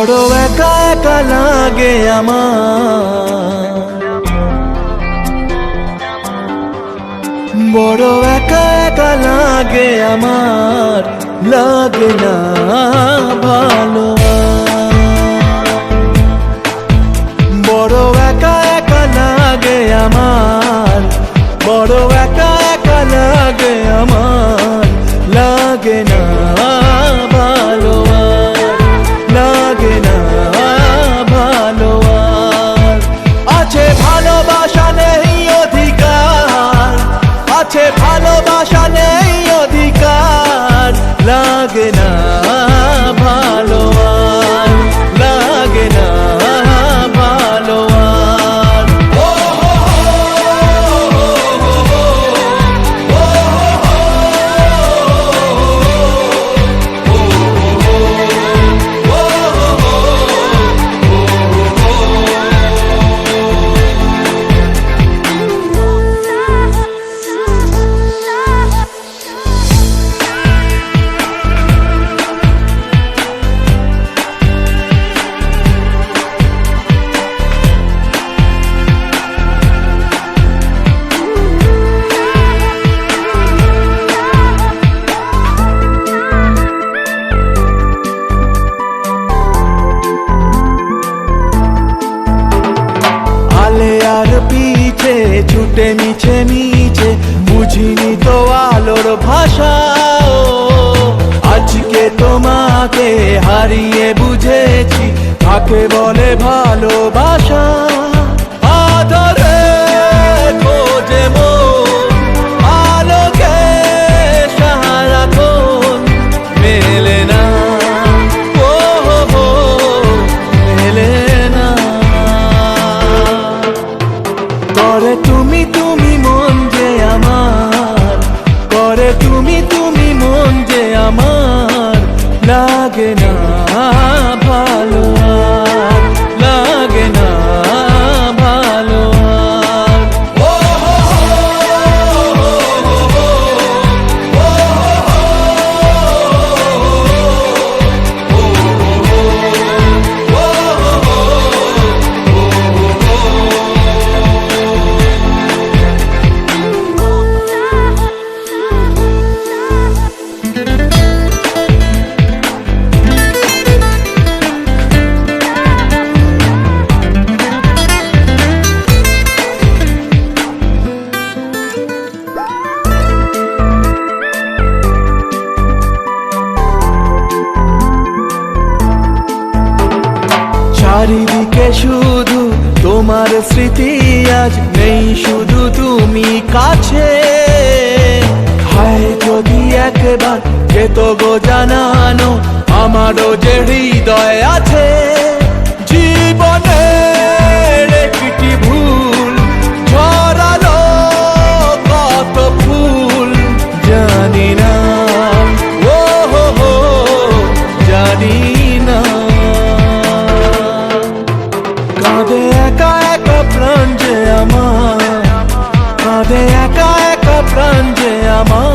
বড় একা একা লাগে আমার, বড় একা একা লাগে আমার, লাগে না ভালো। বড় একা একা লাগে আমার, বড় একা একা লাগে আমার, লাগে না ভালো, লাগে না ভালো। আছে ভালোবাসা নেই অধিকার, আছে ভালোবাসা নেই অধিকার, লাগে না ভালো, লাগে না ভালো। আর পিছে ছুটে মিছে মিছে বুঝিনি তো আলোর ভাষা, আজকে তোমাকে হারিয়ে বুঝেছি কাকে বলে ভালোবাসা। আদরে খোঁজে মন আলোকে সারাক্ষণ, মেলে না ও মেলে না। করে তুমি তুমি মন যে আমার, করে তুমি তুমি মন যে আমার, লাগে না ভালো, লাগে না ভালো। চারিদিকে শুধু তোমার স্মৃতি, আজ নেই শুধু তুমি কাছে। হায় যদি একবার যেত গো জানানো আমারও যে হৃদয় আছে। জীবনের একটি ভুল ঝরালো কত ফুল, জানি না ও জানি না। কাঁদে একা একা প্রাণ যে আমার, কাঁদে একা একা প্রাণ যে আমার,